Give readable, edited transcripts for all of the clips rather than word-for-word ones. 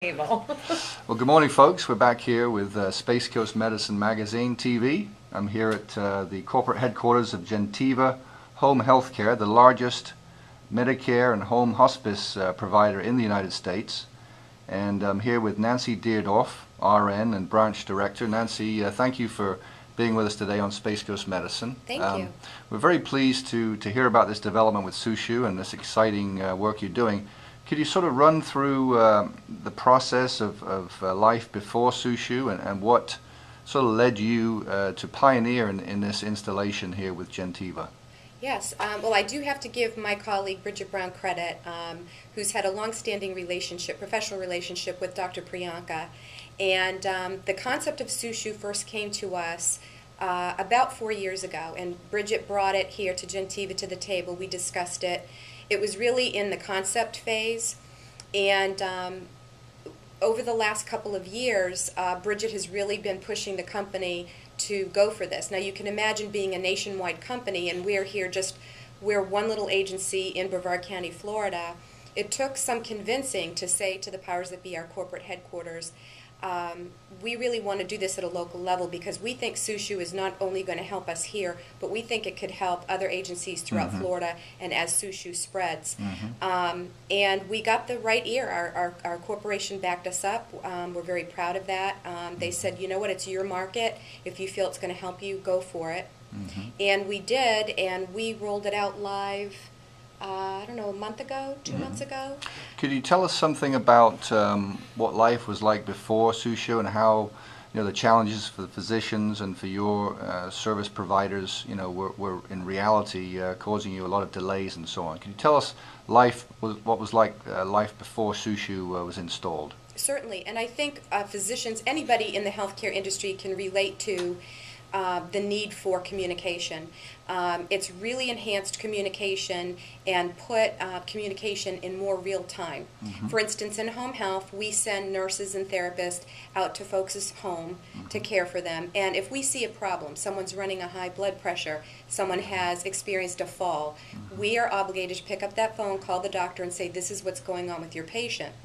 Well, good morning, folks. We're back here with Space Coast Medicine Magazine TV. I'm here at the corporate headquarters of Gentiva Health Care, the largest Medicare and home hospice provider in the United States. And I'm here with Nancy Deardorff, RN and branch director. Nancy, thank you for being with us today on Space Coast Medicine. Thank you. We're very pleased to hear about this development with Sushoo and this exciting work you're doing. Could you sort of run through the process of life before Sushoo and what sort of led you to pioneer in this installation here with Gentiva? Yes. Well, I do have to give my colleague Bridget Brown credit, who's had a long-standing relationship, professional relationship with Dr. Priyanka. And the concept of Sushoo first came to us about 4 years ago, and Bridget brought it here to Gentiva to the table. We discussed it. It was really in the concept phase, and over the last couple of years, Bridget has really been pushing the company to go for this. Now, you can imagine being a nationwide company, and we're one little agency in Brevard County, Florida. It took some convincing to say to the powers that be, our corporate headquarters, we really want to do this at a local level because we think Sushoo is not only going to help us here, but we think it could help other agencies throughout Florida and as Sushoo spreads. And we got the right ear. Our corporation backed us up. We're very proud of that. They said, you know what, it's your market. If you feel it's going to help you, go for it. And we did, and we rolled it out live I don't know, a month ago, 2 months ago. Could you tell us something about what life was like before Sushoo and how, the challenges for the physicians and for your service providers, were in reality causing you a lot of delays and so on? Can you tell us what was like life before Sushoo was installed? Certainly, and I think physicians, anybody in the healthcare industry can relate to the need for communication. It's really enhanced communication and put communication in more real time. For instance, in home health, we send nurses and therapists out to folks' home to care for them. And if we see a problem, someone's running a high blood pressure, someone has experienced a fall, we are obligated to pick up that phone, call the doctor, and say, this is what's going on with your patient.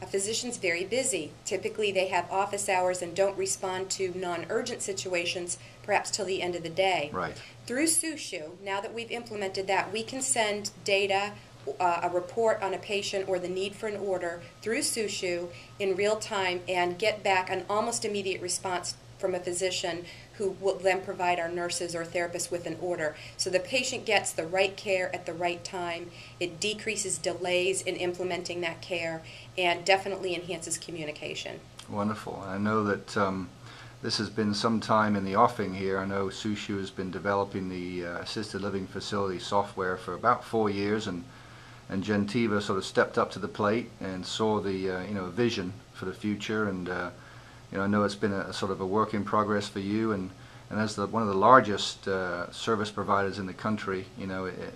A physician's very busy. Typically, they have office hours and don't respond to non-urgent situations perhaps till the end of the day. Right. Through Sushoo, now that we've implemented that, we can send data, a report on a patient or the need for an order through Sushoo in real time and get back an almost immediate response from a physician who will then provide our nurses or therapists with an order. So the patient gets the right care at the right time. It decreases delays in implementing that care and definitely enhances communication. Wonderful. I know that this has been some time in the offing here. I know Sushoo has been developing the assisted living facility software for about 4 years, and Gentiva sort of stepped up to the plate and saw the vision for the future. And I know it's been a sort of a work in progress for you, and as one of the largest service providers in the country,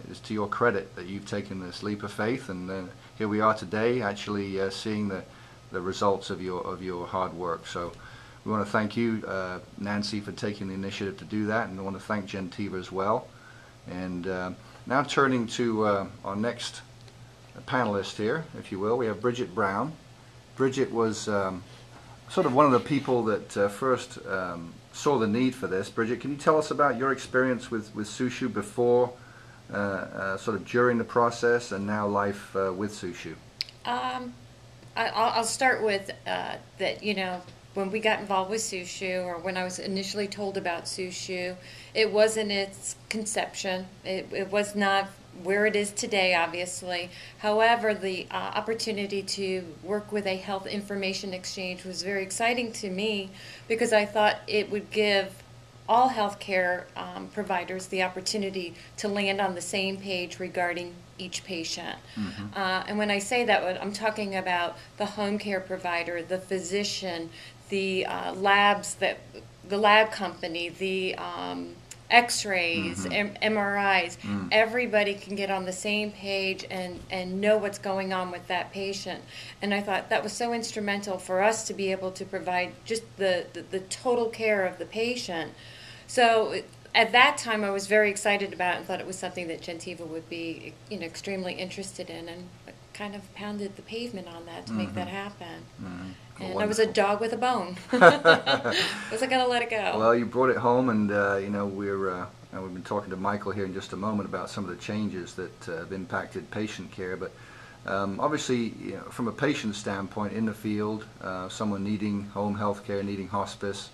it's to your credit that you've taken this leap of faith, and here we are today, actually seeing the results of your hard work. So we want to thank you, Nancy, for taking the initiative to do that, and I want to thank Gentiva as well. And now turning to our next panelist here, if you will, we have Bridget Brown. Bridget was sort of one of the people that first saw the need for this. Bridget, can you tell us about your experience with Sushoo before, sort of during the process, and now life with Sushoo? I'll start with that, when we got involved with Sushoo, or when I was initially told about Sushoo, it was in its conception. It was not where it is today, obviously. However, the opportunity to work with a health information exchange was very exciting to me because I thought it would give all healthcare providers the opportunity to land on the same page regarding each patient. And when I say that, I'm talking about the home care provider, the physician, the the lab company, the x-rays, MRIs, everybody can get on the same page and know what's going on with that patient. And I thought that was so instrumental for us to be able to provide just the total care of the patient. So at that time I was very excited about it and thought it was something that Gentiva would be extremely interested in, and kind of pounded the pavement on that to make that happen. And I was Wonderful. a dog with a bone. Wasn't gonna let it go. Well, you brought it home, and you know, we've been talking to Michael here in just a moment about some of the changes that have impacted patient care. But obviously, you know, from a patient standpoint in the field, someone needing home health care, needing hospice,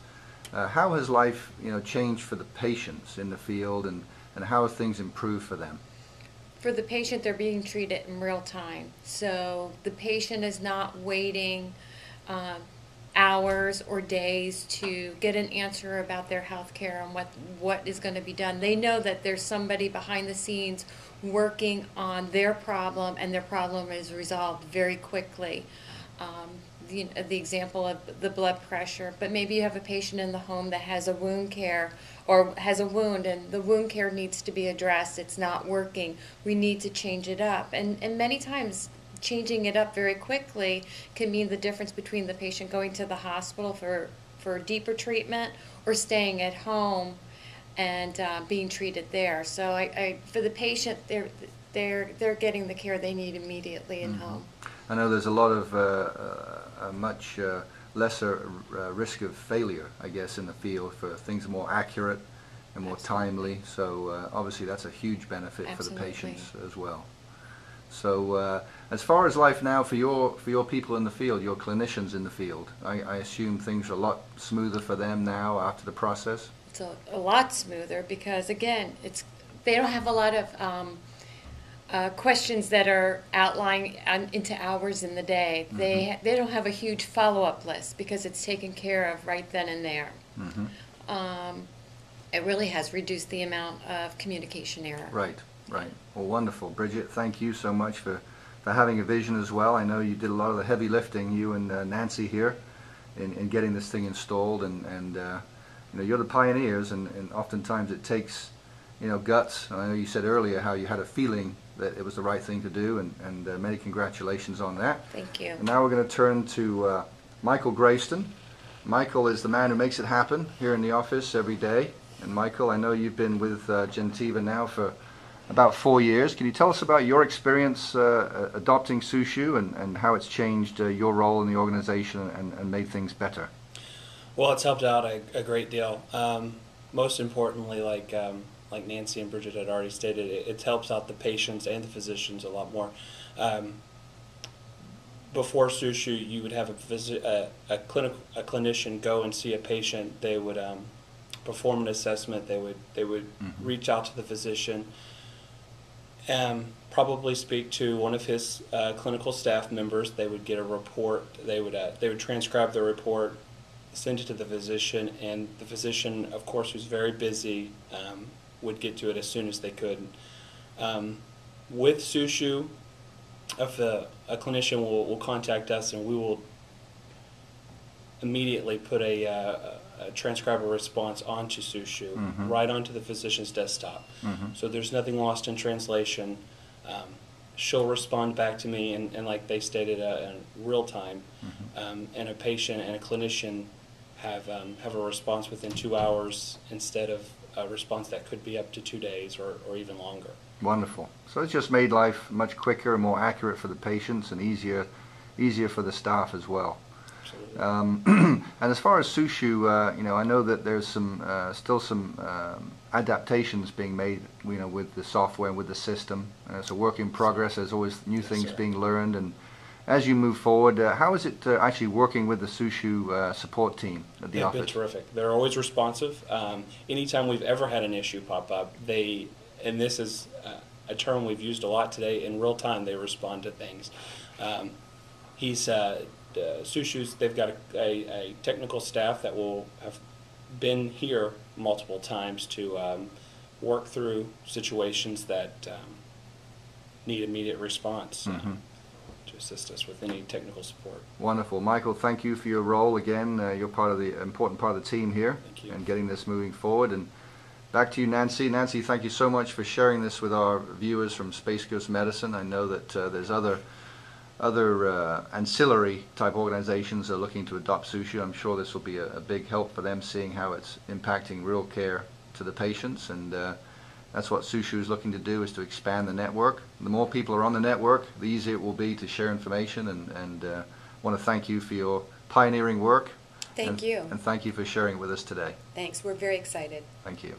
how has life, you know, changed for the patients in the field, and how have things improved for them? For the patient, they're being treated in real time. So the patient is not waiting hours or days to get an answer about their health care and what is going to be done. They know that there's somebody behind the scenes working on their problem, and their problem is resolved very quickly. The example of the blood pressure, but maybe you have a patient in the home that has a wound care or has a wound, and the wound care needs to be addressed. It's not working. We need to change it up. And many times changing it up very quickly can mean the difference between the patient going to the hospital for deeper treatment or staying at home and being treated there. So for the patient, they're getting the care they need immediately in home. I know there's a lot of a much lesser risk of failure, I guess, in the field for things more accurate and more timely. So obviously that's a huge benefit for the patients as well. So as far as life now for your people in the field, your clinicians in the field, I assume things are a lot smoother for them now after the process? It's a lot smoother because, again, they don't have a lot of questions that are outlying into hours in the day. They don't have a huge follow-up list because it's taken care of right then and there. It really has reduced the amount of communication error. Right. Right. Well, wonderful. Bridget, thank you so much for having a vision as well. I know you did a lot of the heavy lifting, you and Nancy here, in getting this thing installed, and you know, you're the pioneers, and oftentimes it takes, you know, guts. I know you said earlier how you had a feeling that it was the right thing to do, and many congratulations on that. Thank you. And now we're going to turn to Michael Grayston. Michael is the man who makes it happen here in the office every day. And Michael, I know you've been with Gentiva now for about 4 years. Can you tell us about your experience adopting Sushoo and how it's changed your role in the organization and made things better? Well, it's helped out a great deal. Most importantly, like Nancy and Bridget had already stated, it helps out the patients and the physicians a lot more. Before Sushoo, you would have a clinician go and see a patient. They would perform an assessment. They would reach out to the physician. Probably speak to one of his clinical staff members. They would get a report. They would transcribe the report, send it to the physician, and the physician, of course, who's very busy, would get to it as soon as they could. With Sushoo, if a clinician will contact us, and we will immediately put a transcriber response onto Sushoo, right onto the physician's desktop. So there's nothing lost in translation. She'll respond back to me, and like they stated, in real time. And a patient and a clinician have a response within 2 hours instead of a response that could be up to 2 days or even longer. Wonderful. So it's just made life much quicker and more accurate for the patients, and easier for the staff as well. And as far as Sushoo, you know, I know that there's still some adaptations being made, you know, with the software and with the system. It's a work in progress. There's always new things being learned, and as you move forward, how is it actually working with the Sushoo support team at the office? They've been terrific. They're always responsive. Anytime we've ever had an issue pop up, and this is a term we've used a lot today, in real time they respond to things. Sushoo's, they've got a technical staff that will have been here multiple times to work through situations that need immediate response to assist us with any technical support. Wonderful. Michael, thank you for your role again. You're part of the important part of the team here and getting this moving forward. And back to you, Nancy. Nancy, thank you so much for sharing this with our viewers from Space Coast Medicine. I know that there's other ancillary type organizations are looking to adopt Sushoo. I'm sure this will be a big help for them, seeing how it's impacting real care to the patients. And That's what Sushoo is looking to do, is to expand the network. The more people are on the network, the easier it will be to share information, and want to thank you for your pioneering work. Thank you. And thank you for sharing with us today. Thanks. We're very excited. Thank you.